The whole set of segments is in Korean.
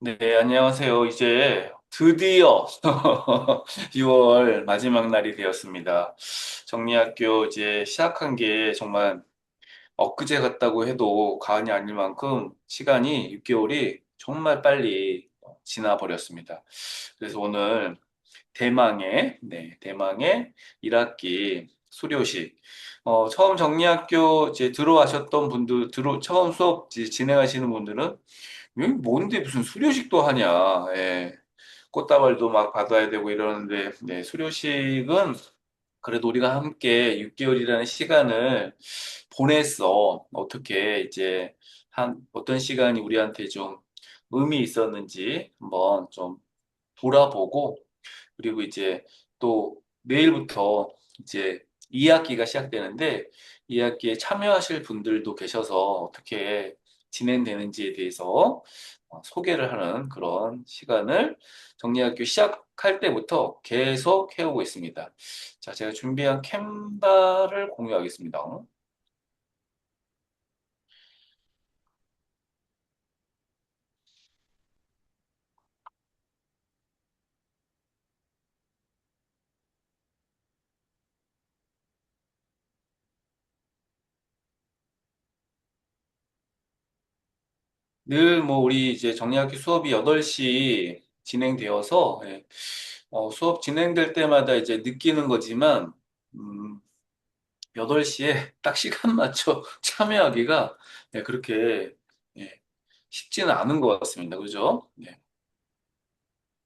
네, 안녕하세요. 이제 드디어 6월 마지막 날이 되었습니다. 정리학교 이제 시작한 게 정말 엊그제 같다고 해도 과언이 아닐 만큼 시간이 6개월이 정말 빨리 지나버렸습니다. 그래서 오늘 대망의 1학기 수료식. 처음 정리학교 이제 들어와셨던 분들, 처음 수업 진행하시는 분들은 여기 뭔데 무슨 수료식도 하냐. 예. 꽃다발도 막 받아야 되고 이러는데, 네, 수료식은 그래도 우리가 함께 6개월이라는 시간을 보냈어. 어떻게 이제 어떤 시간이 우리한테 좀 의미 있었는지 한번 좀 돌아보고, 그리고 이제 또 내일부터 이제 2학기가 시작되는데 2학기에 참여하실 분들도 계셔서 어떻게 진행되는지에 대해서 소개를 하는 그런 시간을 정리학교 시작할 때부터 계속 해오고 있습니다. 자, 제가 준비한 캔바를 공유하겠습니다. 늘 뭐 우리 이제 정리학교 수업이 8시 진행되어서 수업 진행될 때마다 이제 느끼는 거지만 음, 8시에 딱 시간 맞춰 참여하기가 그렇게 예, 쉽지는 않은 것 같습니다. 그죠? 네.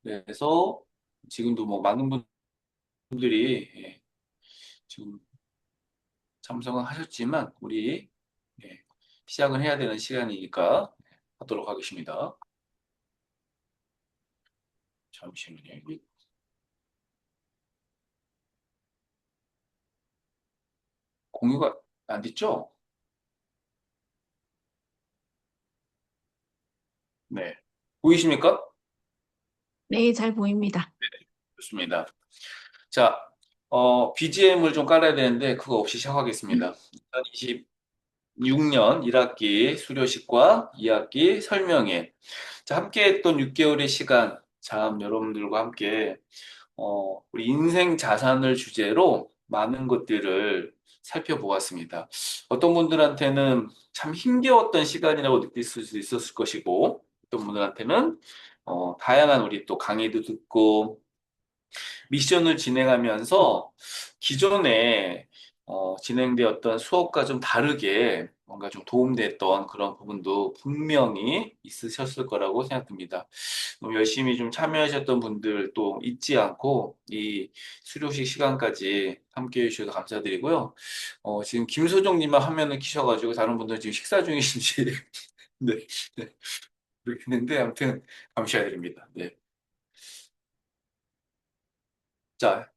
그래서 지금도 뭐 많은 분들이 지금 참석은 하셨지만 우리 예, 시작은 해야 되는 시간이니까 하도록 하겠습니다. 잠시만요. 공유가 안 됐죠? 네. 보이십니까? 네, 잘 보입니다. 좋습니다. 자, BGM을 좀 깔아야 되는데 그거 없이 시작하겠습니다. 2026년 1학기 수료식과 2학기 설명회. 자, 함께 했던 6개월의 시간, 참 여러분들과 함께 우리 인생 자산을 주제로 많은 것들을 살펴보았습니다. 어떤 분들한테는 참 힘겨웠던 시간이라고 느낄 수도 있었을 것이고, 어떤 분들한테는 다양한 우리 또 강의도 듣고, 미션을 진행하면서 기존에 진행되었던 수업과 좀 다르게 뭔가 좀 도움됐던 그런 부분도 분명히 있으셨을 거라고 생각됩니다. 너무 열심히 좀 참여하셨던 분들 또 잊지 않고 이 수료식 시간까지 함께 해주셔서 감사드리고요. 지금 김소정님만 화면을 키셔가지고 다른 분들 지금 식사 중이신지 네, 네, 그렇게 했는데 아무튼 감사드립니다. 네. 자,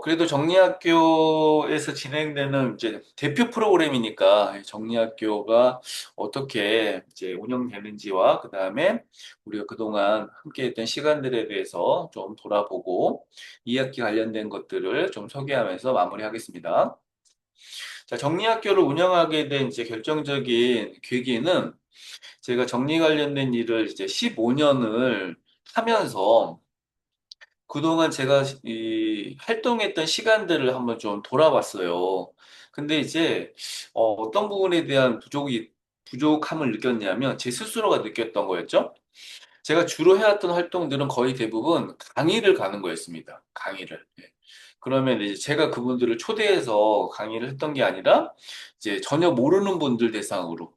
그래도 정리학교에서 진행되는 이제 대표 프로그램이니까 정리학교가 어떻게 이제 운영되는지와 그 다음에 우리가 그동안 함께했던 시간들에 대해서 좀 돌아보고 2학기 관련된 것들을 좀 소개하면서 마무리하겠습니다. 자, 정리학교를 운영하게 된 이제 결정적인 계기는 제가 정리 관련된 일을 이제 15년을 하면서 그동안 제가 활동했던 시간들을 한번 좀 돌아봤어요. 근데 이제 떤 부분에 대한 부족함을 느꼈냐면 제 스스로가 느꼈던 거였죠. 제가 주로 해왔던 활동들은 거의 대부분 강의를 가는 거였습니다. 강의를. 예. 그러면 이제 제가 그분들을 초대해서 강의를 했던 게 아니라 이제 전혀 모르는 분들 대상으로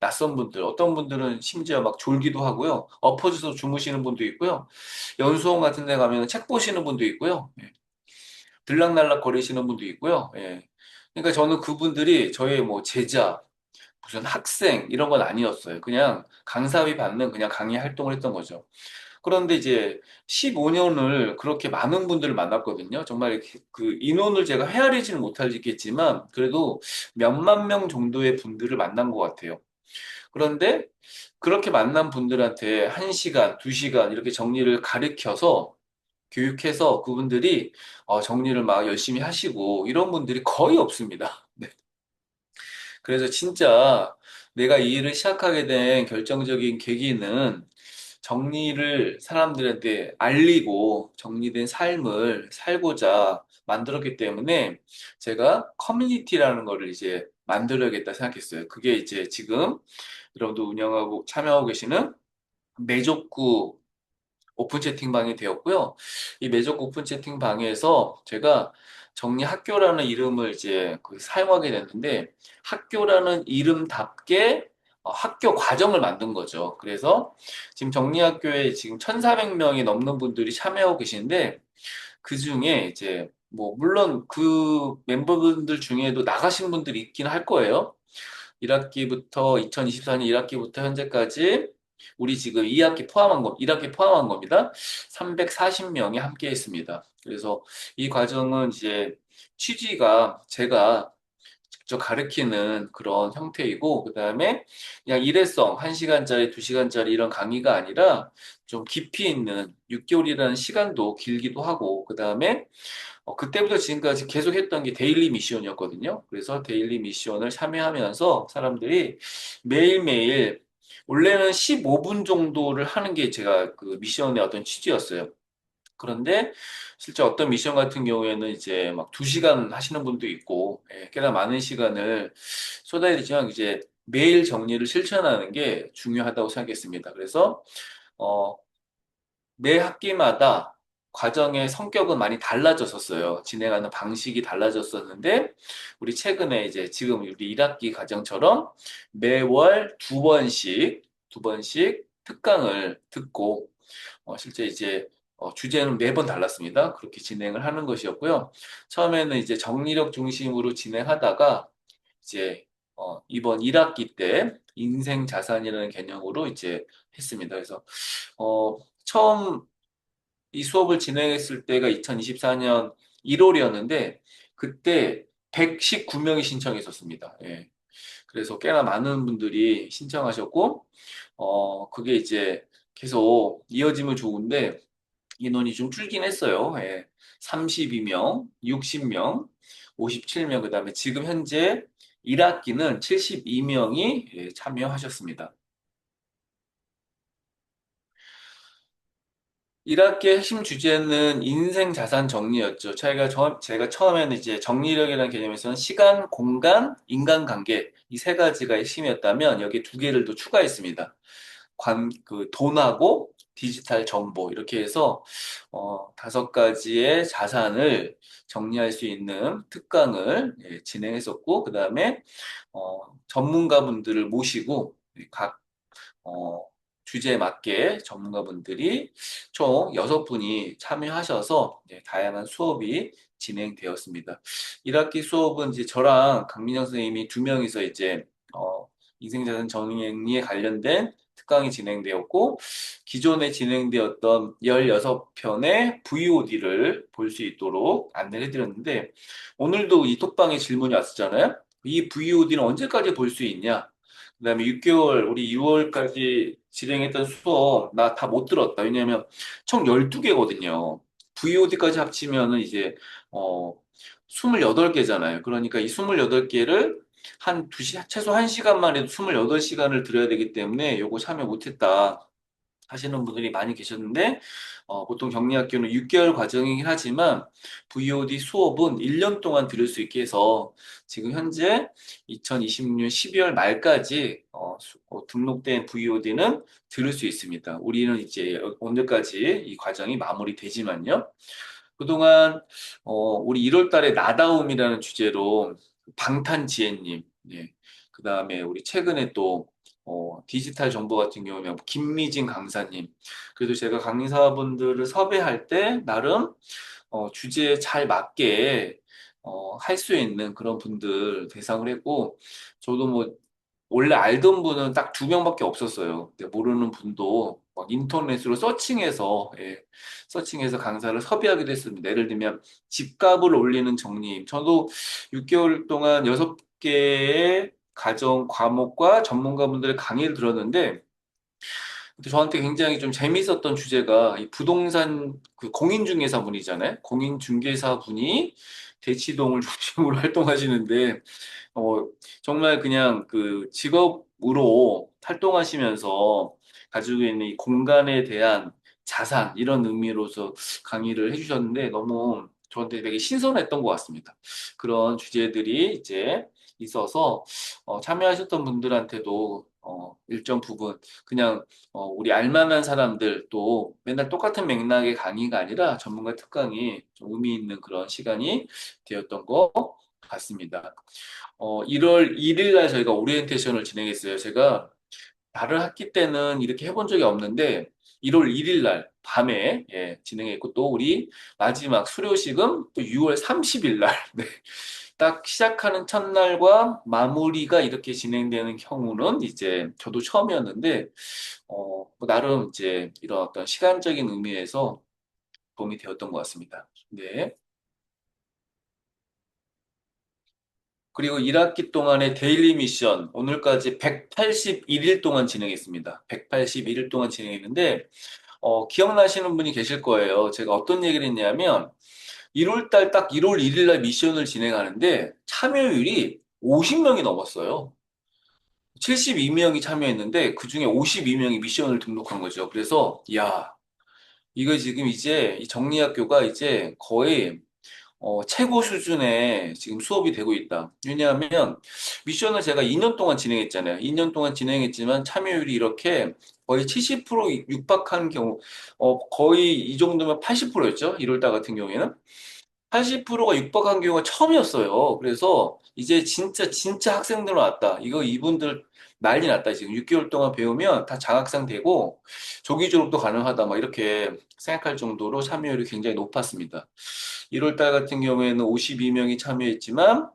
낯선 분들, 어떤 분들은 심지어 막 졸기도 하고요. 엎어져서 주무시는 분도 있고요. 연수원 같은 데 가면 책 보시는 분도 있고요. 들락날락 거리시는 분도 있고요. 그러니까 저는 그분들이 저의 뭐 제자, 무슨 학생 이런 건 아니었어요. 그냥 강사비 받는 그냥 강의 활동을 했던 거죠. 그런데 이제 15년을 그렇게 많은 분들을 만났거든요. 정말 이렇게 그 인원을 제가 헤아리지는 못하겠지만 그래도 몇만 명 정도의 분들을 만난 것 같아요. 그런데 그렇게 만난 분들한테 1시간, 2시간 이렇게 정리를 가르쳐서 교육해서 그분들이 정리를 막 열심히 하시고 이런 분들이 거의 없습니다. 네. 그래서 진짜 내가 이 일을 시작하게 된 결정적인 계기는 정리를 사람들한테 알리고 정리된 삶을 살고자 만들었기 때문에 제가 커뮤니티라는 거를 이제 만들어야겠다 생각했어요. 그게 이제 지금 여러분도 운영하고 참여하고 계시는 메족구 오픈 채팅방이 되었고요. 이 매적 오픈 채팅방에서 제가 정리학교라는 이름을 이제 사용하게 됐는데 학교라는 이름답게 학교 과정을 만든 거죠. 그래서 지금 정리학교에 지금 1,400명이 넘는 분들이 참여하고 계시는데 그 중에 이제 뭐 물론 그 멤버분들 중에도 나가신 분들이 있긴 할 거예요. 1학기부터 2024년 1학기부터 현재까지 우리 지금 2학기 포함한 거, 1학기 포함한 겁니다. 340명이 함께 했습니다. 그래서 이 과정은 이제 취지가 제가 직접 가르치는 그런 형태이고, 그 다음에 그냥 일회성, 1시간짜리, 2시간짜리 이런 강의가 아니라 좀 깊이 있는 6개월이라는 시간도 길기도 하고, 그 다음에 그때부터 지금까지 계속 했던 게 데일리 미션이었거든요. 그래서 데일리 미션을 참여하면서 사람들이 매일매일 원래는 15분 정도를 하는 게 제가 그 미션의 어떤 취지였어요. 그런데 실제 어떤 미션 같은 경우에는 이제 막 2시간 하시는 분도 있고, 꽤나 많은 시간을 쏟아야 되지만 이제 매일 정리를 실천하는 게 중요하다고 생각했습니다. 그래서 어, 매 학기마다 과정의 성격은 많이 달라졌었어요. 진행하는 방식이 달라졌었는데, 우리 최근에 이제 지금 우리 1학기 과정처럼 매월 두 번씩 특강을 듣고, 실제 이제 주제는 매번 달랐습니다. 그렇게 진행을 하는 것이었고요. 처음에는 이제 정리력 중심으로 진행하다가, 이제 이번 1학기 때 인생 자산이라는 개념으로 이제 했습니다. 그래서 처음 이 수업을 진행했을 때가 2024년 1월이었는데 그때 119명이 신청했었습니다. 예. 그래서 꽤나 많은 분들이 신청하셨고 그게 이제 계속 이어지면 좋은데 인원이 좀 줄긴 했어요. 예. 32명, 60명, 57명, 그다음에 지금 현재 1학기는 72명이 참여하셨습니다. 1학기의 핵심 주제는 인생 자산 정리였죠. 제가 처음에는 이제 정리력이라는 개념에서는 시간, 공간, 인간관계 이 세 가지가 핵심이었다면 여기 두 개를 더 추가했습니다. 돈하고 디지털 정보 이렇게 해서 5가지의 자산을 정리할 수 있는 특강을 진행했었고 그 다음에 전문가분들을 모시고 각 어, 주제에 맞게 전문가분들이 총 6분이 참여하셔서 다양한 수업이 진행되었습니다. 1학기 수업은 이제 저랑 강민정 선생님이 두 명이서 이제 인생자산 정리에 관련된 특강이 진행되었고 기존에 진행되었던 16편의 VOD를 볼 수 있도록 안내를 해드렸는데 오늘도 이 톡방에 질문이 왔었잖아요. 이 VOD는 언제까지 볼 수 있냐? 그다음에 6개월, 우리 6월까지 진행했던 수업 나 다 못 들었다. 왜냐면 총 12개거든요. VOD까지 합치면은 이제 어 28개잖아요. 그러니까 이 28개를 한 최소 1시간만 해도 28시간을 들어야 되기 때문에 요거 참여 못했다. 하시는 분들이 많이 계셨는데 보통 격리학교는 6개월 과정이긴 하지만 VOD 수업은 1년 동안 들을 수 있게 해서 지금 현재 2026년 12월 말까지 등록된 VOD는 들을 수 있습니다. 우리는 이제 오늘까지 이 과정이 마무리되지만요. 그동안 우리 1월 달에 나다움이라는 주제로 방탄지혜님, 예. 그다음에 우리 최근에 또 디지털 정보 같은 경우는 김미진 강사님. 그래도 제가 강의사분들을 섭외할 때 나름 주제에 잘 맞게 할 수 있는 그런 분들 대상을 했고 저도 뭐 원래 알던 분은 딱 2명밖에 없었어요. 근데 모르는 분도 막 인터넷으로 서칭해서 강사를 섭외하기도 했습니다. 예를 들면 집값을 올리는 정리임. 저도 6개월 동안 6개의 가정 과목과 전문가분들의 강의를 들었는데 근데 저한테 굉장히 좀 재밌었던 주제가 이 부동산 그 공인중개사 분이잖아요. 공인중개사 분이 대치동을 중심으로 활동하시는데 어, 정말 그냥 그 직업으로 활동하시면서 가지고 있는 이 공간에 대한 자산, 이런 의미로서 강의를 해주셨는데 너무 저한테 되게 신선했던 것 같습니다. 그런 주제들이 이제 있어서 참여하셨던 분들한테도 일정 부분 그냥 우리 알만한 사람들 또 맨날 똑같은 맥락의 강의가 아니라 전문가 특강이 좀 의미 있는 그런 시간이 되었던 것 같습니다. 1월 1일 날 저희가 오리엔테이션을 진행했어요. 제가 다른 학기 때는 이렇게 해본 적이 없는데 1월 1일 날 밤에 진행했고 또 우리 마지막 수료식은 또 6월 30일 날 네. 딱 시작하는 첫날과 마무리가 이렇게 진행되는 경우는 이제 저도 처음이었는데 뭐 나름 이제 이런 어떤 시간적인 의미에서 도움이 되었던 것 같습니다. 네. 그리고 1학기 동안의 데일리 미션, 오늘까지 181일 동안 진행했습니다. 181일 동안 진행했는데, 기억나시는 분이 계실 거예요. 제가 어떤 얘기를 했냐면, 1월 달 딱 1월 1일 날 미션을 진행하는데, 참여율이 50명이 넘었어요. 72명이 참여했는데, 그 중에 52명이 미션을 등록한 거죠. 그래서, 야, 이거 지금 이제 이 정리학교가 이제 거의 최고 수준의 지금 수업이 되고 있다. 왜냐하면 미션을 제가 2년 동안 진행했잖아요. 2년 동안 진행했지만 참여율이 이렇게 거의 70% 육박한 경우, 거의 이 정도면 80%였죠. 1월달 같은 경우에는. 80%가 육박한 경우가 처음이었어요. 그래서 이제 진짜 학생들 왔다. 이거 이분들 난리 났다. 지금 6개월 동안 배우면 다 장학생 되고 조기 졸업도 가능하다. 막 이렇게 생각할 정도로 참여율이 굉장히 높았습니다. 1월 달 같은 경우에는 52명이 참여했지만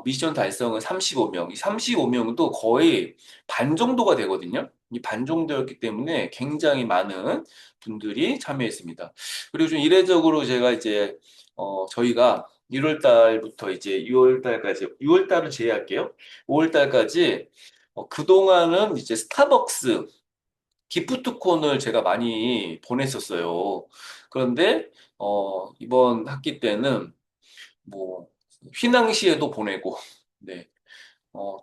미션 달성은 35명. 이 35명도 거의 반 정도가 되거든요. 이 반 정도였기 때문에 굉장히 많은 분들이 참여했습니다. 그리고 좀 이례적으로 제가 이제 저희가 1월 달부터 이제 6월 달까지, 6월 달은 제외할게요. 5월 달까지 그동안은 이제 스타벅스 기프트콘을 제가 많이 보냈었어요. 그런데 이번 학기 때는 뭐 휘낭시에도 보내고, 네.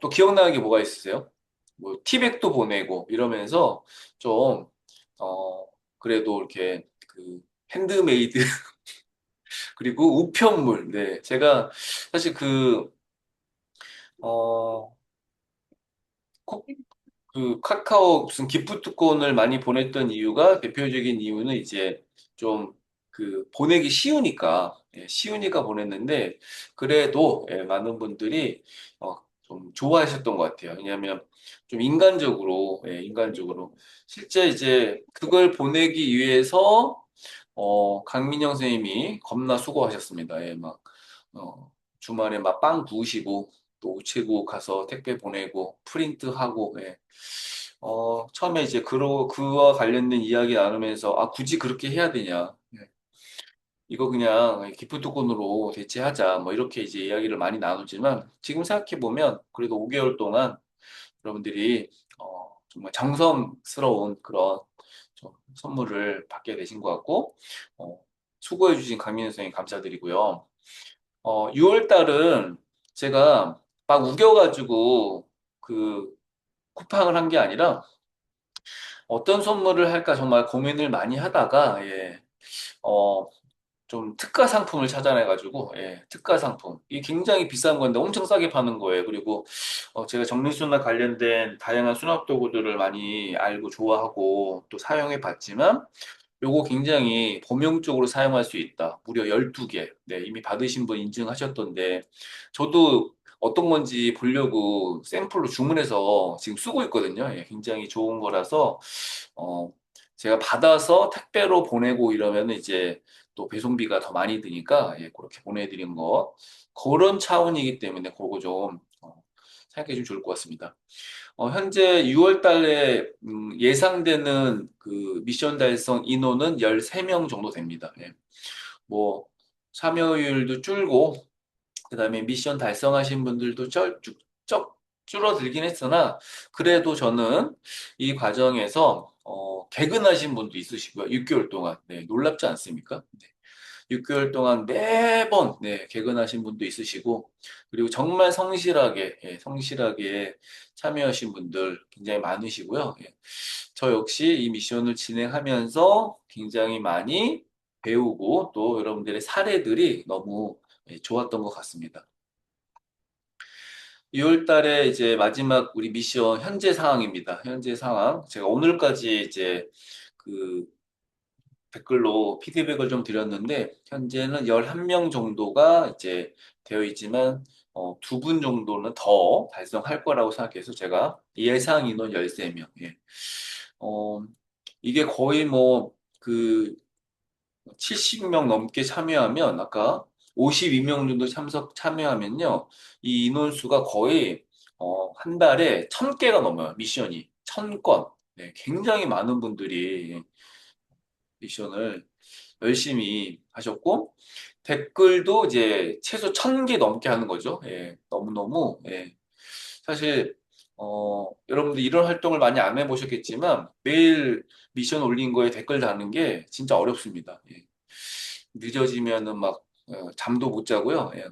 또 기억나는 게 뭐가 있으세요? 뭐 티백도 보내고 이러면서 좀 그래도 이렇게 그 핸드메이드 그리고 우편물. 네. 제가 사실 어, 콕- 그 카카오 무슨 기프트콘을 많이 보냈던 이유가 대표적인 이유는 이제 좀 보내기 쉬우니까 쉬우니까 보냈는데 그래도 많은 분들이 좀 좋아하셨던 것 같아요. 왜냐하면 좀 인간적으로 실제 이제 그걸 보내기 위해서 강민영 선생님이 겁나 수고하셨습니다. 막 주말에 막 빵 구우시고 또 우체국 가서 택배 보내고 프린트하고 처음에 이제 그와 관련된 이야기 나누면서 아 굳이 그렇게 해야 되냐 이거 그냥 기프트콘으로 대체하자 뭐 이렇게 이제 이야기를 많이 나누지만 지금 생각해 보면 그래도 5개월 동안 여러분들이 정말 정성스러운 그런 좀 선물을 받게 되신 것 같고 어, 수고해 주신 강민혜 선생님 감사드리고요. 6월 달은 제가 막 우겨가지고 그 쿠팡을 한 게 아니라 어떤 선물을 할까 정말 고민을 많이 하다가 어, 좀 특가 상품을 찾아내가지고 특가 상품 이게 굉장히 비싼 건데 엄청 싸게 파는 거예요. 그리고 제가 정리수납 관련된 다양한 수납 도구들을 많이 알고 좋아하고 또 사용해 봤지만 요거 굉장히 범용적으로 사용할 수 있다. 무려 12개. 네, 이미 받으신 분 인증하셨던데, 저도 어떤 건지 보려고 샘플로 주문해서 지금 쓰고 있거든요. 굉장히 좋은 거라서, 어, 제가 받아서 택배로 보내고 이러면 이제 또 배송비가 더 많이 드니까, 그렇게 보내드린 거. 그런 차원이기 때문에 그거 좀 생각해 주면 좋을 것 같습니다. 현재 6월 달에 예상되는 그 미션 달성 인원은 13명 정도 됩니다. 뭐 참여율도 줄고 그다음에 미션 달성하신 분들도 줄어들긴 했으나 그래도 저는 이 과정에서 개근하신 분도 있으시고요. 6개월 동안. 네, 놀랍지 않습니까? 네. 6개월 동안 매번 네, 개근하신 분도 있으시고 그리고 정말 성실하게 성실하게 참여하신 분들 굉장히 많으시고요. 저 역시 이 미션을 진행하면서 굉장히 많이 배우고 또 여러분들의 사례들이 너무 좋았던 것 같습니다. 2월 달에 이제 마지막 우리 미션 현재 상황입니다. 현재 상황. 제가 오늘까지 이제 그 댓글로 피드백을 좀 드렸는데, 현재는 11명 정도가 이제 되어 있지만, 두 분 정도는 더 달성할 거라고 생각해서 제가 예상 인원 13명. 예. 어, 이게 거의 뭐, 70명 넘게 참여하면, 아까 52명 정도 참여하면요, 이 인원수가 거의, 한 달에 1000개가 넘어요, 미션이. 1000건. 네, 굉장히 많은 분들이 미션을 열심히 하셨고, 댓글도 이제 최소 1000개 넘게 하는 거죠. 예, 너무너무, 예. 사실, 여러분들 이런 활동을 많이 안 해보셨겠지만, 매일 미션 올린 거에 댓글 다는 게 진짜 어렵습니다. 예. 늦어지면은 막, 잠도 못 자고요. 예.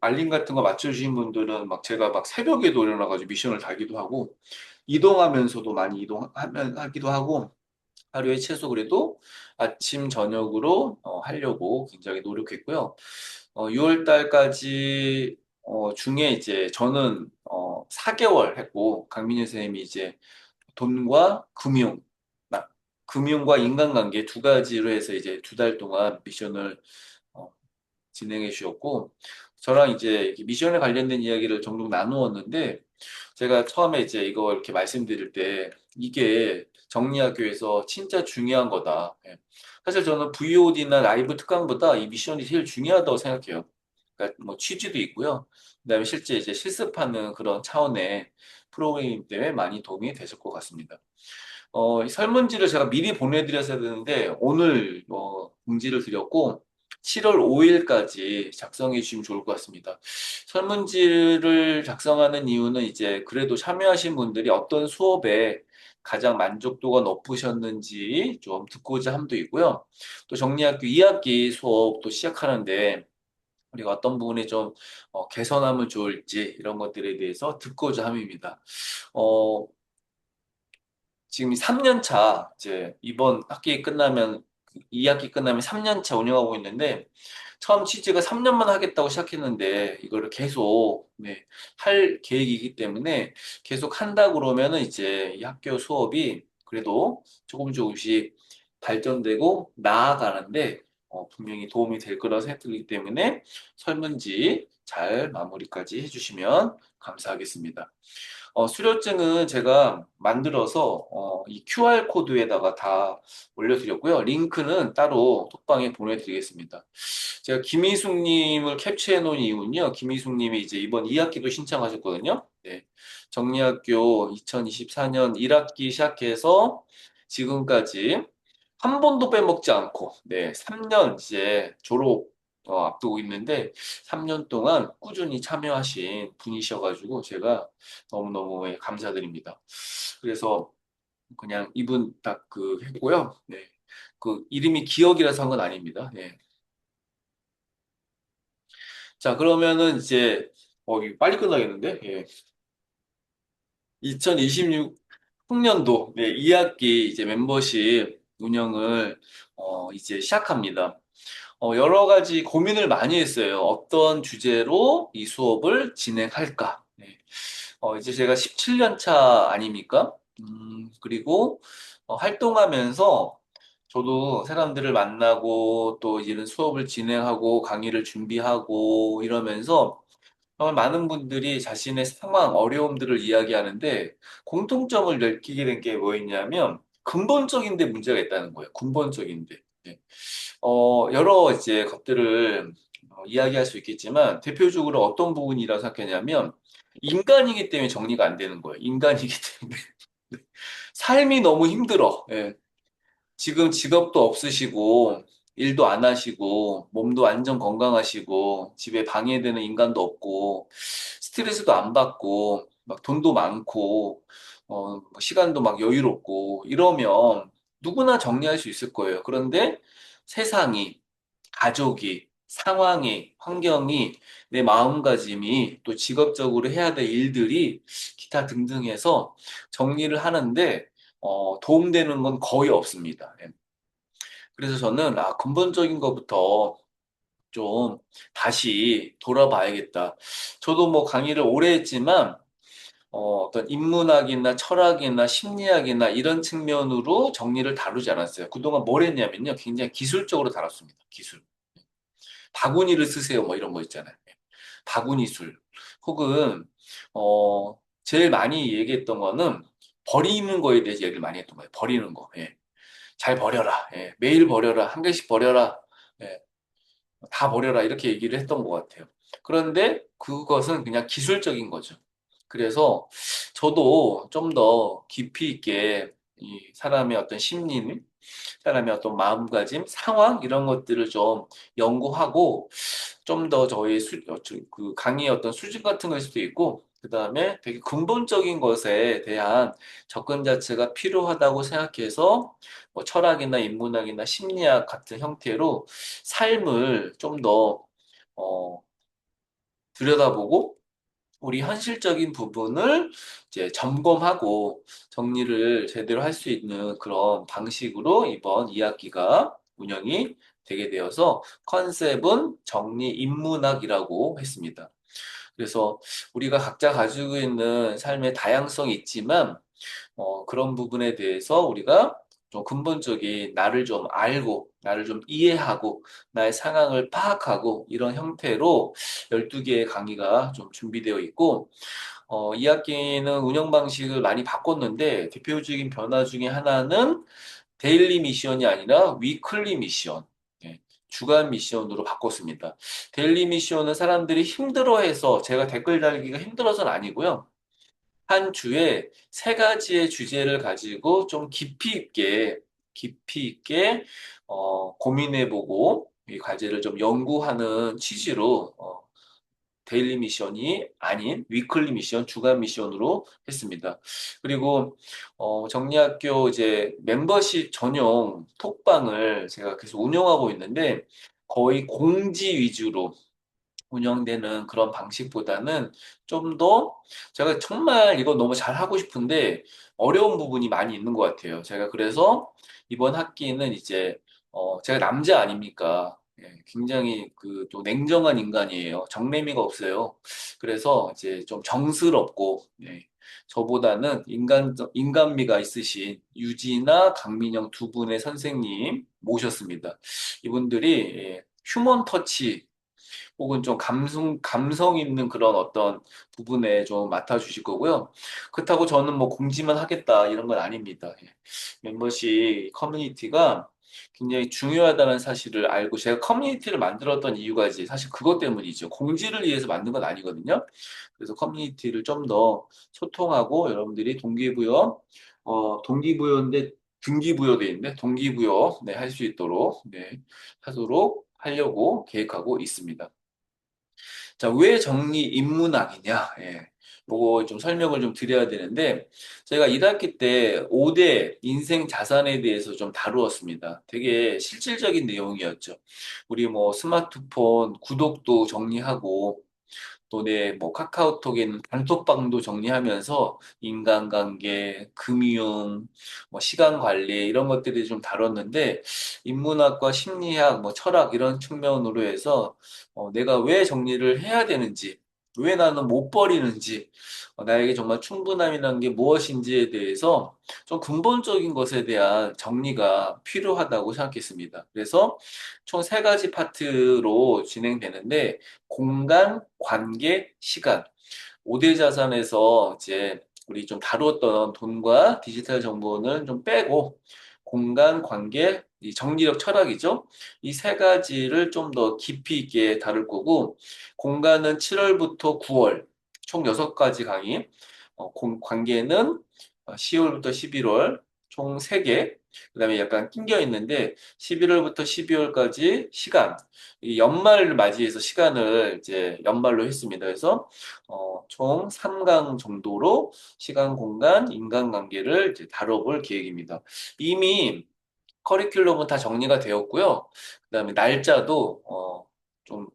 알림 같은 거 맞춰주신 분들은 막 제가 막 새벽에도 일어나가지고 미션을 달기도 하고, 이동하면서도 많이 하기도 하고, 하루에 최소 그래도 아침, 저녁으로 하려고 굉장히 노력했고요. 6월 달까지 중에 이제 저는 4개월 했고 강민희 선생님이 이제 돈과 금융과 인간관계 두 가지로 해서 이제 2달 동안 미션을 어, 진행해 주셨고 저랑 이제 미션에 관련된 이야기를 종종 나누었는데 제가 처음에 이제 이거 이렇게 말씀드릴 때 이게 정리학교에서 진짜 중요한 거다. 예. 사실 저는 VOD나 라이브 특강보다 이 미션이 제일 중요하다고 생각해요. 그러니까 뭐 취지도 있고요. 그다음에 실제 이제 실습하는 그런 차원의 프로그램 때문에 많이 도움이 되실 것 같습니다. 이 설문지를 제가 미리 보내드렸어야 되는데 오늘 공지를 드렸고 7월 5일까지 작성해 주시면 좋을 것 같습니다. 설문지를 작성하는 이유는 이제 그래도 참여하신 분들이 어떤 수업에 가장 만족도가 높으셨는지 좀 듣고자 함도 있고요. 또 정리학교 2학기 수업도 시작하는데 우리가 어떤 부분이 좀 개선하면 좋을지 이런 것들에 대해서 듣고자 함입니다. 어, 지금 3년 차, 이제 이번 학기 끝나면, 2학기 끝나면 3년 차 운영하고 있는데, 처음 취지가 3년만 하겠다고 시작했는데, 이거를 계속, 네, 할 계획이기 때문에, 계속 한다 그러면은 이제 이 학교 수업이 그래도 조금 조금씩 발전되고 나아가는데, 분명히 도움이 될 거라 생각들기 때문에, 설문지 잘 마무리까지 해주시면 감사하겠습니다. 수료증은 제가 만들어서 이 QR코드에다가 다 올려드렸고요. 링크는 따로 톡방에 보내드리겠습니다. 제가 김희숙님을 캡처해 놓은 이유는요. 김희숙님이 이제 이번 2학기도 신청하셨거든요. 네. 정리학교 2024년 1학기 시작해서 지금까지 한 번도 빼먹지 않고, 네, 3년 이제 졸업 앞두고 있는데, 3년 동안 꾸준히 참여하신 분이셔가지고, 제가 너무너무 감사드립니다. 그래서 그냥 이분 딱 했고요. 네. 그 이름이 기억이라서 한 건 아닙니다. 네. 자, 그러면은 이제, 이거 빨리 끝나겠는데? 예. 2026 학년도, 네, 2학기 이제 멤버십 운영을, 이제 시작합니다. 여러 가지 고민을 많이 했어요. 어떤 주제로 이 수업을 진행할까? 네. 이제 제가 17년 차 아닙니까? 그리고 활동하면서 저도 사람들을 만나고 또 이런 수업을 진행하고 강의를 준비하고 이러면서 정말 많은 분들이 자신의 상황, 어려움들을 이야기하는데 공통점을 느끼게 된 게 뭐였냐면 근본적인 데 문제가 있다는 거예요. 근본적인데. 네. 여러 이제 것들을 이야기할 수 있겠지만 대표적으로 어떤 부분이라고 생각하냐면 인간이기 때문에 정리가 안 되는 거예요. 인간이기 때문에. 삶이 너무 힘들어. 예. 지금 직업도 없으시고, 일도 안 하시고, 몸도 완전 건강하시고, 집에 방해되는 인간도 없고, 스트레스도 안 받고, 막 돈도 많고, 뭐 시간도 막 여유롭고, 이러면 누구나 정리할 수 있을 거예요. 그런데 세상이 가족이, 상황이, 환경이, 내 마음가짐이, 또 직업적으로 해야 될 일들이 기타 등등 해서 정리를 하는데 도움되는 건 거의 없습니다. 예. 그래서 저는 근본적인 것부터 좀 다시 돌아봐야겠다. 저도 뭐 강의를 오래 했지만 어떤 인문학이나 철학이나 심리학이나 이런 측면으로 정리를 다루지 않았어요. 그동안 뭘 했냐면요. 굉장히 기술적으로 다뤘습니다. 기술. 바구니를 쓰세요. 뭐 이런 거 있잖아요. 바구니술. 혹은, 제일 많이 얘기했던 거는 버리는 거에 대해서 얘기를 많이 했던 거예요. 버리는 거. 예. 잘 버려라. 예. 매일 버려라. 한 개씩 버려라. 예. 다 버려라. 이렇게 얘기를 했던 것 같아요. 그런데 그것은 그냥 기술적인 거죠. 그래서 저도 좀 더 깊이 있게 이 사람의 어떤 심리, 사람의 어떤 마음가짐, 상황 이런 것들을 좀 연구하고 좀 더 저희 그 강의의 어떤 수준 같은 걸 수도 있고 그다음에 되게 근본적인 것에 대한 접근 자체가 필요하다고 생각해서 뭐 철학이나 인문학이나 심리학 같은 형태로 삶을 좀 더 들여다보고 우리 현실적인 부분을 이제 점검하고 정리를 제대로 할 수 있는 그런 방식으로 이번 2학기가 운영이 되게 되어서 컨셉은 정리 인문학이라고 했습니다. 그래서 우리가 각자 가지고 있는 삶의 다양성이 있지만 그런 부분에 대해서 우리가 좀 근본적인 나를 좀 알고, 나를 좀 이해하고, 나의 상황을 파악하고, 이런 형태로 12개의 강의가 좀 준비되어 있고, 이 학기는 운영 방식을 많이 바꿨는데, 대표적인 변화 중에 하나는 데일리 미션이 아니라 위클리 미션. 예, 주간 미션으로 바꿨습니다. 데일리 미션은 사람들이 힘들어해서 제가 댓글 달기가 힘들어서는 아니고요. 한 주에 세 가지의 주제를 가지고 좀 깊이 있게 고민해보고 이 과제를 좀 연구하는 취지로 데일리 미션이 아닌 위클리 미션, 주간 미션으로 했습니다. 그리고 정리학교 이제 멤버십 전용 톡방을 제가 계속 운영하고 있는데 거의 공지 위주로 운영되는 그런 방식보다는 좀 더 제가 정말 이거 너무 잘하고 싶은데 어려운 부분이 많이 있는 것 같아요. 제가 그래서 이번 학기는 이제 제가 남자 아닙니까? 예, 굉장히 그 또 냉정한 인간이에요. 정내미가 없어요. 그래서 이제 좀 정스럽고 예, 저보다는 인간미가 있으신 유지나 강민영 두 분의 선생님 모셨습니다. 이분들이 휴먼 터치 혹은 좀 감성 있는 그런 어떤 부분에 좀 맡아주실 거고요. 그렇다고 저는 뭐 공지만 하겠다 이런 건 아닙니다. 예. 멤버십 커뮤니티가 굉장히 중요하다는 사실을 알고 제가 커뮤니티를 만들었던 이유가 이제 사실 그것 때문이죠. 공지를 위해서 만든 건 아니거든요. 그래서 커뮤니티를 좀 더 소통하고 여러분들이 동기부여, 동기부여인데 등기부여돼 있는데 동기부여 네, 할 수 있도록 네, 하도록 하려고 계획하고 있습니다. 자, 왜 정리 인문학이냐? 예. 그거 좀 설명을 좀 드려야 되는데, 제가 1학기 때 5대 인생 자산에 대해서 좀 다루었습니다. 되게 실질적인 내용이었죠. 우리 뭐 스마트폰 구독도 정리하고, 또 내 뭐 카카오톡에는 단톡방도 정리하면서 인간관계, 금융, 뭐 시간 관리 이런 것들이 좀 다뤘는데 인문학과 심리학, 뭐 철학 이런 측면으로 해서 내가 왜 정리를 해야 되는지, 왜 나는 못 버리는지, 나에게 정말 충분함이라는 게 무엇인지에 대해서 좀 근본적인 것에 대한 정리가 필요하다고 생각했습니다. 그래서 총 세 가지 파트로 진행되는데 공간, 관계, 시간. 5대 자산에서 이제 우리 좀 다루었던 돈과 디지털 정보는 좀 빼고 공간, 관계, 이 정리력, 철학이죠. 이 세 가지를 좀 더 깊이 있게 다룰 거고 공간은 7월부터 9월 총 6가지 강의, 관계는 10월부터 11월 총 3개, 그다음에 약간 낑겨 있는데 11월부터 12월까지 시간, 이 연말을 맞이해서 시간을 이제 연말로 했습니다. 그래서 총 3강 정도로 시간, 공간, 인간관계를 이제 다뤄볼 계획입니다. 이미 커리큘럼은 다 정리가 되었고요. 그다음에 날짜도 좀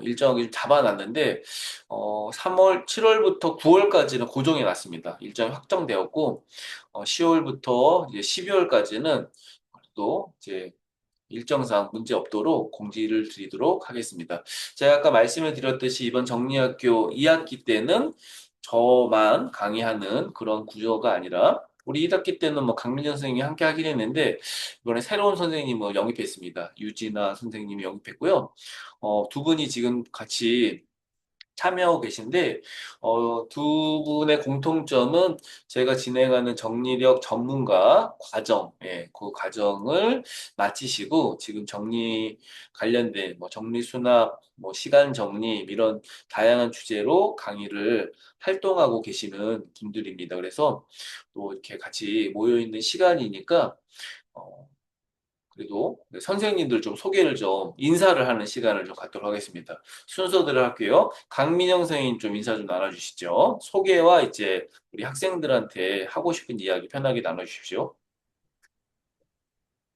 일정하게 좀 잡아놨는데 3월, 7월부터 9월까지는 고정해 놨습니다. 일정이 확정되었고 10월부터 이제 12월까지는 또 이제 일정상 문제 없도록 공지를 드리도록 하겠습니다. 제가 아까 말씀을 드렸듯이 이번 정리학교 2학기 때는 저만 강의하는 그런 구조가 아니라 우리 1학기 때는 뭐 강민정 선생님이 함께 하긴 했는데 이번에 새로운 선생님을 영입했습니다. 유진아 선생님이 영입했고요. 두 분이 지금 같이 참여하고 계신데, 두 분의 공통점은 제가 진행하는 정리력 전문가 과정, 예, 그 과정을 마치시고, 지금 정리 관련된, 뭐, 정리 수납, 뭐, 시간 정리, 이런 다양한 주제로 강의를 활동하고 계시는 분들입니다. 그래서 또 이렇게 같이 모여있는 시간이니까, 어, 그리고 선생님들 좀 소개를 좀 인사를 하는 시간을 좀 갖도록 하겠습니다. 순서대로 할게요. 강민영 선생님 좀 인사 좀 나눠주시죠. 소개와 이제 우리 학생들한테 하고 싶은 이야기 편하게 나눠주십시오.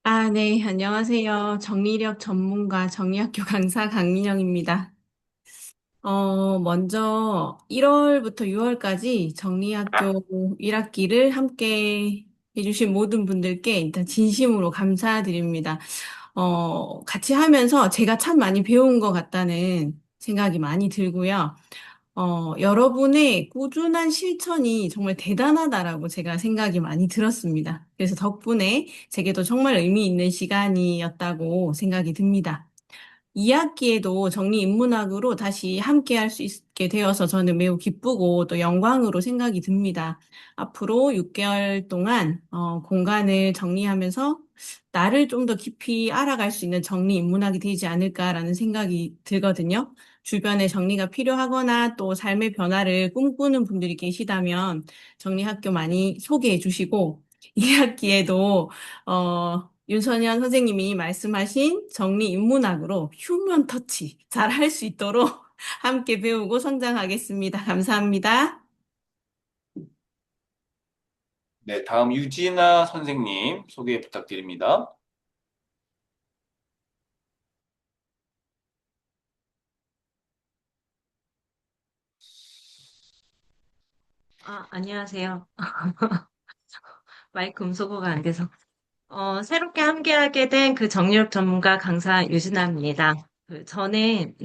아, 네, 안녕하세요. 정리력 전문가 정리학교 강사 강민영입니다. 먼저 1월부터 6월까지 정리학교 1학기를 함께 해주신 모든 분들께 일단 진심으로 감사드립니다. 같이 하면서 제가 참 많이 배운 것 같다는 생각이 많이 들고요. 여러분의 꾸준한 실천이 정말 대단하다라고 제가 생각이 많이 들었습니다. 그래서 덕분에 제게도 정말 의미 있는 시간이었다고 생각이 듭니다. 2학기에도 정리인문학으로 다시 함께 할 수 있게 되어서 저는 매우 기쁘고 또 영광으로 생각이 듭니다. 앞으로 6개월 동안 공간을 정리하면서 나를 좀 더 깊이 알아갈 수 있는 정리인문학이 되지 않을까라는 생각이 들거든요. 주변에 정리가 필요하거나 또 삶의 변화를 꿈꾸는 분들이 계시다면 정리학교 많이 소개해 주시고 2학기에도 윤선현 선생님이 말씀하신 정리 인문학으로 휴먼 터치 잘 할 수 있도록 함께 배우고 성장하겠습니다. 감사합니다. 네, 다음 유진아 선생님 소개 부탁드립니다. 안녕하세요. 마이크 음소거가 안 돼서. 새롭게 함께하게 된 그 정리력 전문가 강사 유진아입니다. 저는,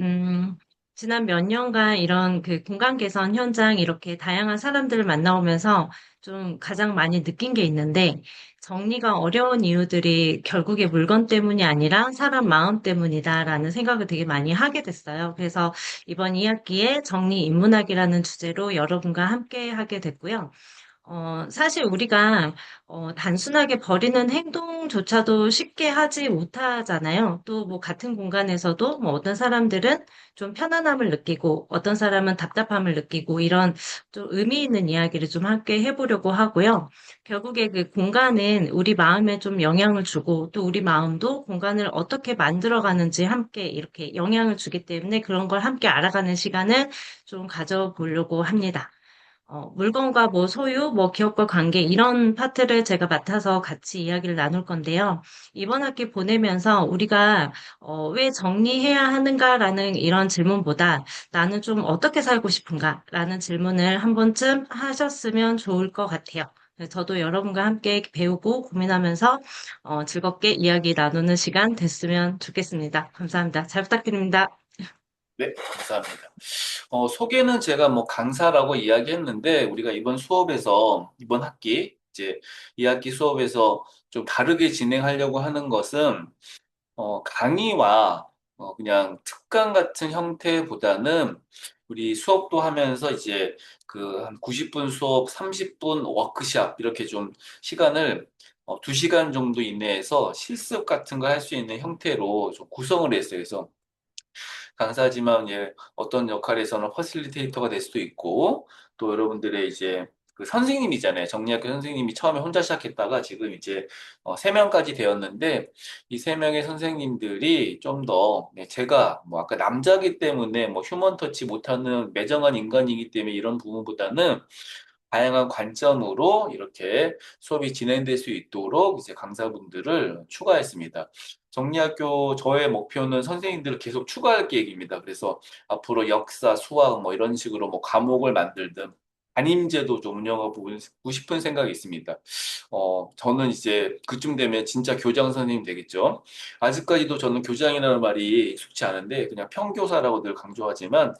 지난 몇 년간 이런 그 공간 개선 현장 이렇게 다양한 사람들을 만나오면서 좀 가장 많이 느낀 게 있는데, 정리가 어려운 이유들이 결국에 물건 때문이 아니라 사람 마음 때문이다라는 생각을 되게 많이 하게 됐어요. 그래서 이번 2학기에 정리 인문학이라는 주제로 여러분과 함께 하게 됐고요. 사실 우리가 단순하게 버리는 행동조차도 쉽게 하지 못하잖아요. 또 뭐 같은 공간에서도 뭐 어떤 사람들은 좀 편안함을 느끼고 어떤 사람은 답답함을 느끼고 이런 좀 의미 있는 이야기를 좀 함께 해보려고 하고요. 결국에 그 공간은 우리 마음에 좀 영향을 주고 또 우리 마음도 공간을 어떻게 만들어가는지 함께 이렇게 영향을 주기 때문에 그런 걸 함께 알아가는 시간을 좀 가져보려고 합니다. 물건과 뭐 소유, 뭐 기업과 관계 이런 파트를 제가 맡아서 같이 이야기를 나눌 건데요. 이번 학기 보내면서 우리가 왜 정리해야 하는가라는 이런 질문보다 나는 좀 어떻게 살고 싶은가라는 질문을 한 번쯤 하셨으면 좋을 것 같아요. 그래서 저도 여러분과 함께 배우고 고민하면서 즐겁게 이야기 나누는 시간 됐으면 좋겠습니다. 감사합니다. 잘 부탁드립니다. 네, 감사합니다. 소개는 제가 뭐 강사라고 이야기했는데, 우리가 이번 수업에서, 이번 학기, 이제 2학기 수업에서 좀 다르게 진행하려고 하는 것은, 강의와 그냥 특강 같은 형태보다는 우리 수업도 하면서 이제 그 한 90분 수업, 30분 워크샵 이렇게 좀 시간을 2시간 정도 이내에서 실습 같은 거 할 수 있는 형태로 좀 구성을 했어요. 그래서 강사지만 예, 어떤 역할에서는 퍼실리테이터가 될 수도 있고 또 여러분들의 이제 그 선생님이잖아요. 정리학교 선생님이 처음에 혼자 시작했다가 지금 이제 3명까지 되었는데 이 3명의 선생님들이 좀 더 제가 뭐 아까 남자기 때문에 뭐 휴먼 터치 못하는 매정한 인간이기 때문에 이런 부분보다는 다양한 관점으로 이렇게 수업이 진행될 수 있도록 이제 강사분들을 추가했습니다. 정리학교 저의 목표는 선생님들을 계속 추가할 계획입니다. 그래서 앞으로 역사, 수학 뭐 이런 식으로 뭐 과목을 만들든 담임제도 좀 운영하고 싶은 생각이 있습니다. 저는 이제 그쯤 되면 진짜 교장 선생님 되겠죠. 아직까지도 저는 교장이라는 말이 익숙치 않은데 그냥 평교사라고 늘 강조하지만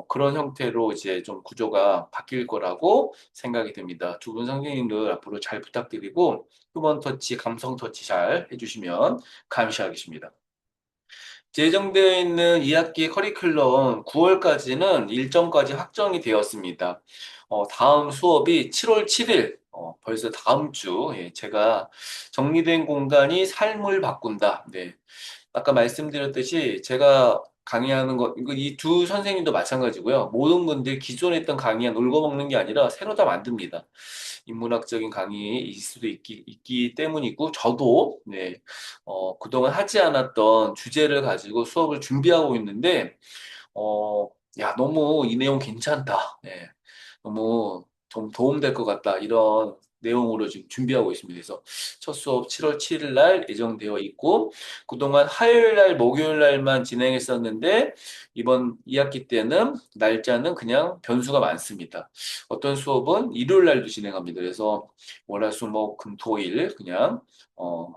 그런 형태로 이제 좀 구조가 바뀔 거라고 생각이 듭니다. 두 분 선생님들 앞으로 잘 부탁드리고 휴먼 터치, 감성 터치 잘 해주시면 감시하겠습니다. 예정되어 있는 2학기 커리큘럼 9월까지는 일정까지 확정이 되었습니다. 다음 수업이 7월 7일, 벌써 다음 주, 예, 제가 정리된 공간이 삶을 바꾼다. 네. 아까 말씀드렸듯이 제가 강의하는 것, 이 두 선생님도 마찬가지고요. 모든 분들이 기존에 했던 강의가 놀고 먹는 게 아니라 새로 다 만듭니다. 인문학적인 강의일 수도 있기 때문이고, 저도, 네, 그동안 하지 않았던 주제를 가지고 수업을 준비하고 있는데, 어, 야, 너무 이 내용 괜찮다. 네. 너무 좀 도움될 것 같다. 이런 내용으로 지금 준비하고 있습니다. 그래서 첫 수업 7월 7일 날 예정되어 있고, 그동안 화요일 날, 목요일 날만 진행했었는데, 이번 2학기 때는 날짜는 그냥 변수가 많습니다. 어떤 수업은 일요일 날도 진행합니다. 그래서 월, 화, 수, 목, 금, 토, 일 그냥, 어,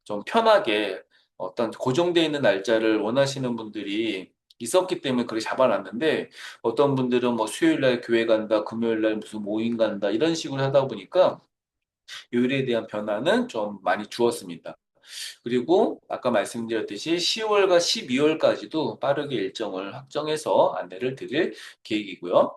좀 편하게 어떤 고정되어 있는 날짜를 원하시는 분들이 있었기 때문에 그렇게 잡아놨는데 어떤 분들은 뭐 수요일 날 교회 간다, 금요일 날 무슨 모임 간다 이런 식으로 하다 보니까 요일에 대한 변화는 좀 많이 주었습니다. 그리고 아까 말씀드렸듯이 10월과 12월까지도 빠르게 일정을 확정해서 안내를 드릴 계획이고요.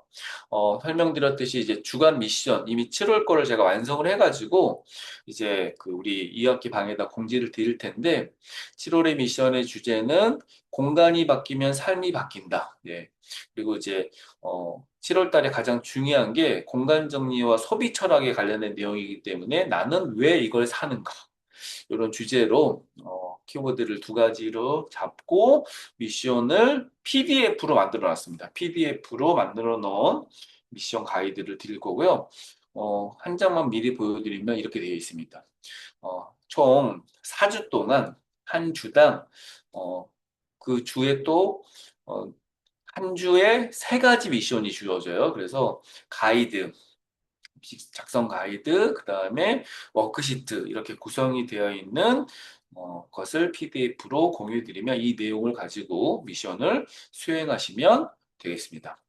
설명드렸듯이 이제 주간 미션 이미 7월 거를 제가 완성을 해가지고 이제 그 우리 2학기 방에다 공지를 드릴 텐데 7월의 미션의 주제는 공간이 바뀌면 삶이 바뀐다. 예. 그리고 이제 7월 달에 가장 중요한 게 공간 정리와 소비 철학에 관련된 내용이기 때문에 나는 왜 이걸 사는가? 이런 주제로 키워드를 두 가지로 잡고 미션을 PDF로 만들어 놨습니다. PDF로 만들어 놓은 미션 가이드를 드릴 거고요. 한 장만 미리 보여드리면 이렇게 되어 있습니다. 총 4주 동안 한 주당 그 주에 또 한 주에 세 가지 미션이 주어져요. 그래서 가이드, 작성 가이드, 그 다음에 워크시트 이렇게 구성이 되어 있는 것을 PDF로 공유드리면 이 내용을 가지고 미션을 수행하시면 되겠습니다.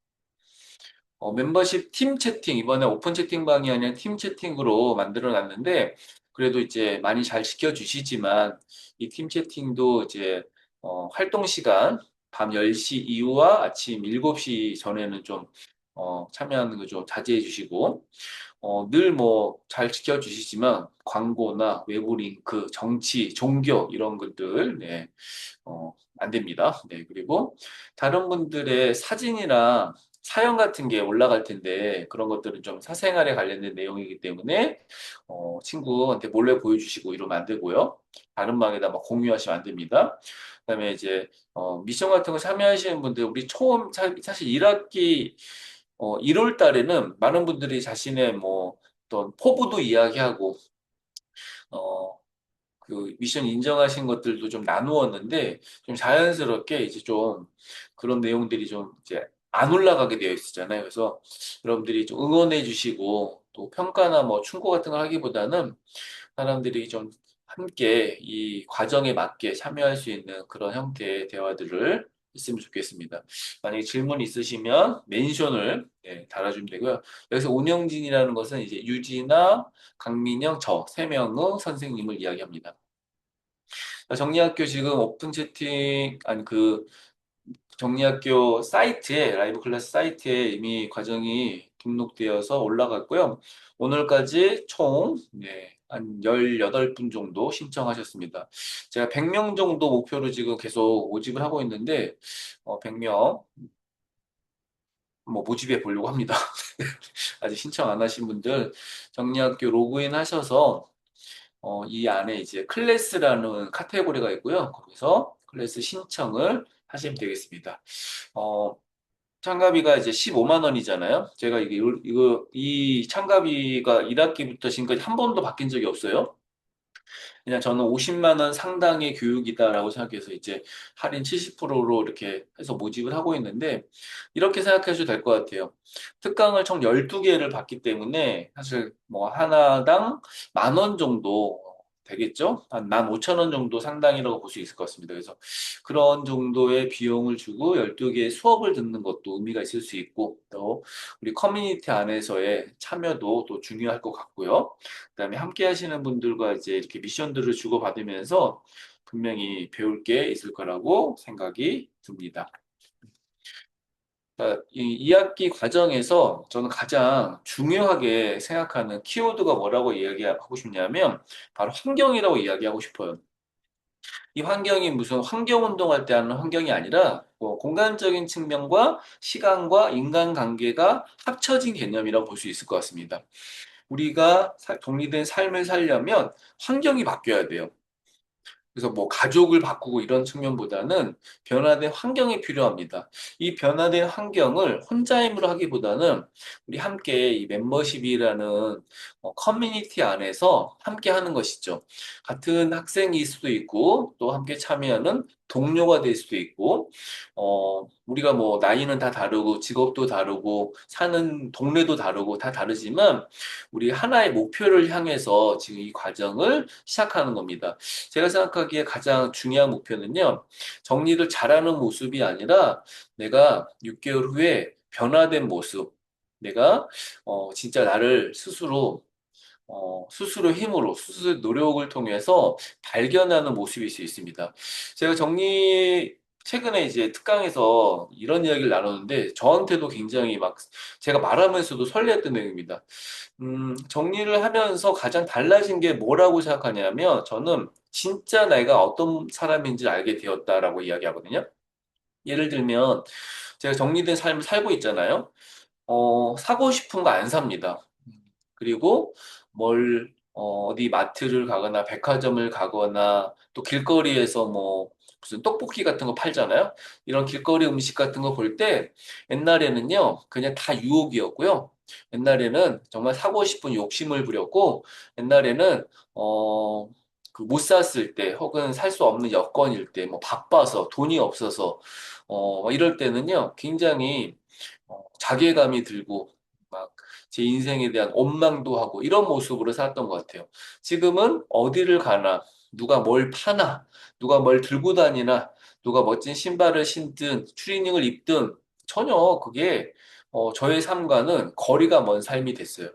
멤버십 팀 채팅, 이번에 오픈 채팅방이 아니라 팀 채팅으로 만들어 놨는데, 그래도 이제 많이 잘 지켜주시지만, 이 팀 채팅도 이제, 활동 시간, 밤 10시 이후와 아침 7시 전에는 좀, 참여하는 거 좀 자제해 주시고, 늘 뭐 잘 지켜주시지만, 광고나 외부 링크, 정치, 종교, 이런 것들, 네, 안 됩니다. 네, 그리고 다른 분들의 사진이나 사연 같은 게 올라갈 텐데 그런 것들은 좀 사생활에 관련된 내용이기 때문에 친구한테 몰래 보여주시고 이러면 안 되고요. 다른 방에다 막 공유하시면 안 됩니다. 그다음에 이제 미션 같은 거 참여하시는 분들 우리 처음 사실 1학기 1월 달에는 많은 분들이 자신의 뭐 어떤 포부도 이야기하고 어, 그 미션 인정하신 것들도 좀 나누었는데 좀 자연스럽게 이제 좀 그런 내용들이 좀 이제 안 올라가게 되어 있었잖아요. 그래서 여러분들이 좀 응원해 주시고 또 평가나 뭐 충고 같은 걸 하기보다는 사람들이 좀 함께 이 과정에 맞게 참여할 수 있는 그런 형태의 대화들을 있으면 좋겠습니다. 만약에 질문 있으시면 멘션을 달아주면 되고요. 여기서 운영진이라는 것은 이제 유지나 강민영, 저 세 명의 선생님을 이야기합니다. 정리학교 지금 오픈 채팅, 아니 그 정리학교 사이트에, 라이브 클래스 사이트에 이미 과정이 등록되어서 올라갔고요. 오늘까지 총, 네, 한 18분 정도 신청하셨습니다. 제가 100명 정도 목표로 지금 계속 모집을 하고 있는데, 100명, 뭐 모집해 보려고 합니다. 아직 신청 안 하신 분들 정리학교 로그인 하셔서 이 안에 이제 클래스라는 카테고리가 있고요. 거기서 클래스 신청을 하시면 되겠습니다. 어, 참가비가 이제 15만 원이잖아요. 제가 이 참가비가 1학기부터 지금까지 한 번도 바뀐 적이 없어요. 그냥 저는 50만 원 상당의 교육이다라고 생각해서 이제 할인 70%로 이렇게 해서 모집을 하고 있는데 이렇게 생각하셔도 될 것 같아요. 특강을 총 12개를 받기 때문에 사실 뭐 하나당 10,000원 정도 되겠죠? 한 15,000원 정도 상당이라고 볼 수 있을 것 같습니다. 그래서 그런 정도의 비용을 주고 12개의 수업을 듣는 것도 의미가 있을 수 있고 또 우리 커뮤니티 안에서의 참여도 또 중요할 것 같고요. 그다음에 함께 하시는 분들과 이제 이렇게 미션들을 주고받으면서 분명히 배울 게 있을 거라고 생각이 듭니다. 그러니까 이 2학기 과정에서 저는 가장 중요하게 생각하는 키워드가 뭐라고 이야기하고 싶냐면 바로 환경이라고 이야기하고 싶어요. 이 환경이 무슨 환경 운동할 때 하는 환경이 아니라 뭐 공간적인 측면과 시간과 인간관계가 합쳐진 개념이라고 볼 수 있을 것 같습니다. 우리가 독립된 삶을 살려면 환경이 바뀌어야 돼요. 그래서 뭐 가족을 바꾸고 이런 측면보다는 변화된 환경이 필요합니다. 이 변화된 환경을 혼자 힘으로 하기보다는 우리 함께 이 멤버십이라는 커뮤니티 안에서 함께 하는 것이죠. 같은 학생일 수도 있고 또 함께 참여하는 동료가 될 수도 있고 우리가 뭐 나이는 다 다르고 직업도 다르고 사는 동네도 다르고 다 다르지만 우리 하나의 목표를 향해서 지금 이 과정을 시작하는 겁니다. 제가 생각하기에 가장 중요한 목표는요, 정리를 잘하는 모습이 아니라 내가 6개월 후에 변화된 모습, 내가 진짜 나를 스스로 힘으로, 스스로 노력을 통해서 발견하는 모습일 수 있습니다. 제가 최근에 이제 특강에서 이런 이야기를 나눴는데, 저한테도 굉장히 막, 제가 말하면서도 설레었던 내용입니다. 정리를 하면서 가장 달라진 게 뭐라고 생각하냐면, 저는 진짜 내가 어떤 사람인지 알게 되었다라고 이야기하거든요. 예를 들면, 제가 정리된 삶을 살고 있잖아요. 사고 싶은 거 안 삽니다. 그리고 어디 마트를 가거나 백화점을 가거나 또 길거리에서 뭐 무슨 떡볶이 같은 거 팔잖아요. 이런 길거리 음식 같은 거 볼 때 옛날에는요, 그냥 다 유혹이었고요. 옛날에는 정말 사고 싶은 욕심을 부렸고, 옛날에는, 못 샀을 때, 혹은 살 수 없는 여건일 때, 뭐 바빠서, 돈이 없어서, 이럴 때는요, 굉장히 자괴감이 들고, 막 제 인생에 대한 원망도 하고 이런 모습으로 살았던 것 같아요. 지금은 어디를 가나, 누가 뭘 파나, 누가 뭘 들고 다니나, 누가 멋진 신발을 신든, 추리닝을 입든, 전혀 그게 저의 삶과는 거리가 먼 삶이 됐어요.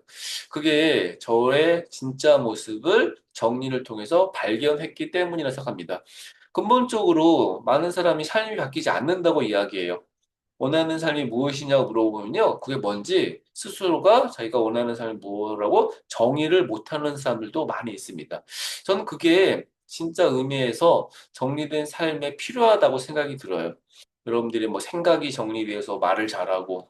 그게 저의 진짜 모습을 정리를 통해서 발견했기 때문이라 생각합니다. 근본적으로 많은 사람이 삶이 바뀌지 않는다고 이야기해요. 원하는 삶이 무엇이냐고 물어보면요. 그게 뭔지 스스로가 자기가 원하는 삶이 뭐라고 정의를 못하는 사람들도 많이 있습니다. 저는 그게 진짜 의미에서 정리된 삶에 필요하다고 생각이 들어요. 여러분들이 뭐 생각이 정리되어서 말을 잘하고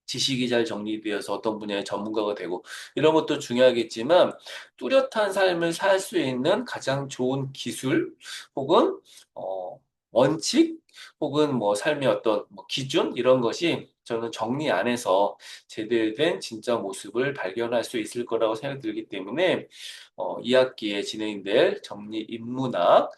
지식이 잘 정리되어서 어떤 분야의 전문가가 되고 이런 것도 중요하겠지만 뚜렷한 삶을 살 수 있는 가장 좋은 기술 혹은 어, 원칙 혹은 뭐 삶의 어떤 뭐 기준 이런 것이 저는 정리 안에서 제대로 된 진짜 모습을 발견할 수 있을 거라고 생각이 들기 때문에 2학기에 진행될 정리 인문학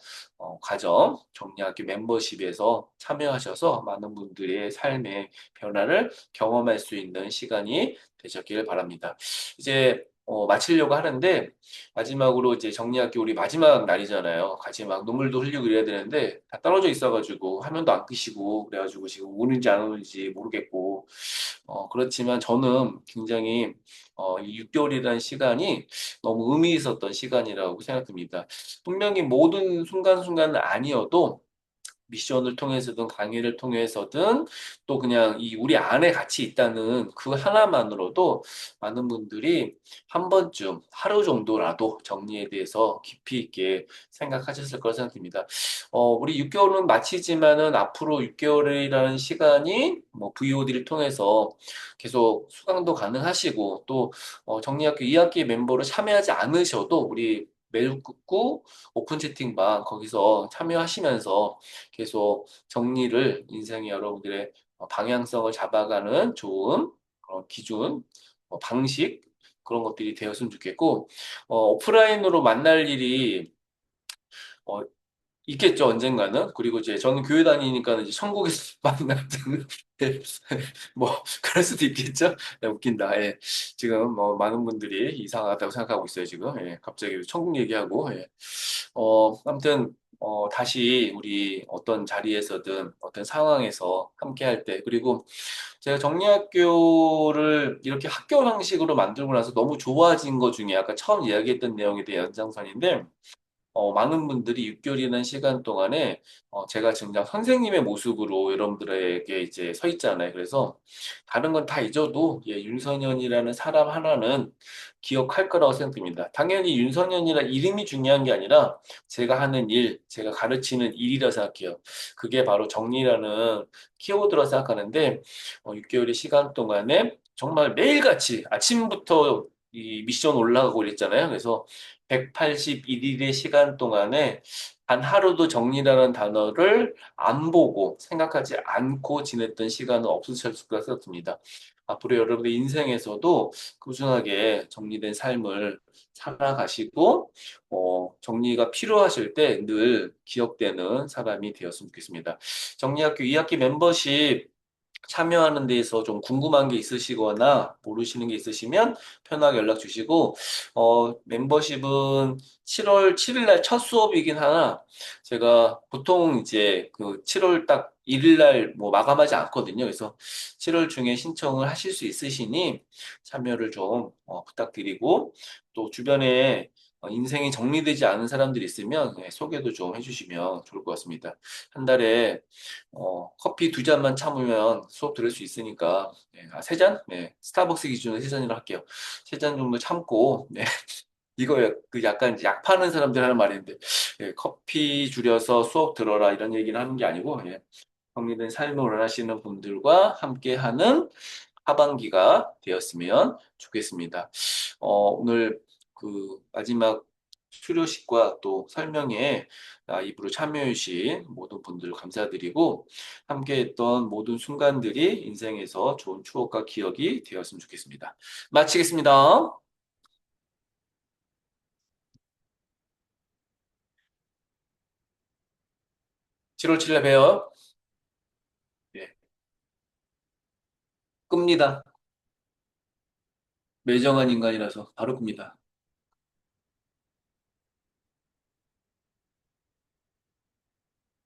과정 정리학기 멤버십에서 참여하셔서 많은 분들의 삶의 변화를 경험할 수 있는 시간이 되셨기를 바랍니다. 이제 마치려고 하는데 마지막으로 이제 정리학기 우리 마지막 날이잖아요. 같이 막 눈물도 흘리고 이래야 되는데 다 떨어져 있어가지고 화면도 안 끄시고 그래가지고 지금 우는지 안 우는지 모르겠고 그렇지만 저는 굉장히 이 6개월이라는 시간이 너무 의미 있었던 시간이라고 생각됩니다. 분명히 모든 순간순간은 아니어도 미션을 통해서든 강의를 통해서든 또 그냥 이 우리 안에 같이 있다는 그 하나만으로도 많은 분들이 한 번쯤 하루 정도라도 정리에 대해서 깊이 있게 생각하셨을 거라 생각됩니다. 우리 6개월은 마치지만은 앞으로 6개월이라는 시간이 뭐 VOD를 통해서 계속 수강도 가능하시고 또 정리학교 2학기 멤버로 참여하지 않으셔도 우리 매일국구 오픈 채팅방 거기서 참여하시면서 계속 정리를 인생의 여러분들의 방향성을 잡아가는 좋은 기준, 방식, 그런 것들이 되었으면 좋겠고, 오프라인으로 만날 일이 어, 있겠죠, 언젠가는. 그리고 이제 저는 교회 다니니까 이제 천국에서 만나는, 뭐, 그럴 수도 있겠죠? 네, 웃긴다. 예. 지금 뭐, 많은 분들이 이상하다고 생각하고 있어요, 지금. 예. 갑자기 천국 얘기하고, 예. 아무튼, 다시 우리 어떤 자리에서든 어떤 상황에서 함께 할 때, 그리고 제가 정리학교를 이렇게 학교 방식으로 만들고 나서 너무 좋아진 것 중에 아까 처음 이야기했던 내용에 대한 연장선인데, 많은 분들이 6개월이라는 시간 동안에 제가 증장 선생님의 모습으로 여러분들에게 이제 서 있잖아요. 그래서 다른 건 다 잊어도 윤선현이라는 사람 하나는 기억할 거라고 생각됩니다. 당연히 윤선현이라 이름이 중요한 게 아니라 제가 하는 일, 제가 가르치는 일이라 생각해요. 그게 바로 정리라는 키워드라 생각하는데 6개월의 시간 동안에 정말 매일같이 아침부터 이 미션 올라가고 그랬잖아요. 그래서 181일의 시간 동안에 단 하루도 정리라는 단어를 안 보고 생각하지 않고 지냈던 시간은 없으셨을 것 같습니다. 앞으로 여러분의 인생에서도 꾸준하게 정리된 삶을 살아가시고, 정리가 필요하실 때 늘 기억되는 사람이 되었으면 좋겠습니다. 정리학교 2학기 멤버십 참여하는 데에서 좀 궁금한 게 있으시거나 모르시는 게 있으시면 편하게 연락 주시고, 멤버십은 7월 7일 날 첫 수업이긴 하나, 제가 보통 이제 그 7월 딱 1일 날 뭐 마감하지 않거든요. 그래서 7월 중에 신청을 하실 수 있으시니 참여를 좀 부탁드리고, 또 주변에 인생이 정리되지 않은 사람들이 있으면 소개도 좀 해주시면 좋을 것 같습니다. 한 달에 커피 두 잔만 참으면 수업 들을 수 있으니까, 네, 세 잔? 네, 스타벅스 기준으로 세 잔이라 할게요. 세 잔 정도 참고, 네, 이거 그 약간 약 파는 사람들 하는 말인데, 예, 커피 줄여서 수업 들어라 이런 얘기는 하는 게 아니고, 예, 정리된 삶을 원하시는 분들과 함께하는 하반기가 되었으면 좋겠습니다. 오늘 그 마지막 수료식과 또 설명에 입으로 참여해주신 모든 분들 감사드리고 함께했던 모든 순간들이 인생에서 좋은 추억과 기억이 되었으면 좋겠습니다. 마치겠습니다. 7월 7일에 봬요. 예, 끕니다. 매정한 인간이라서 바로 끕니다.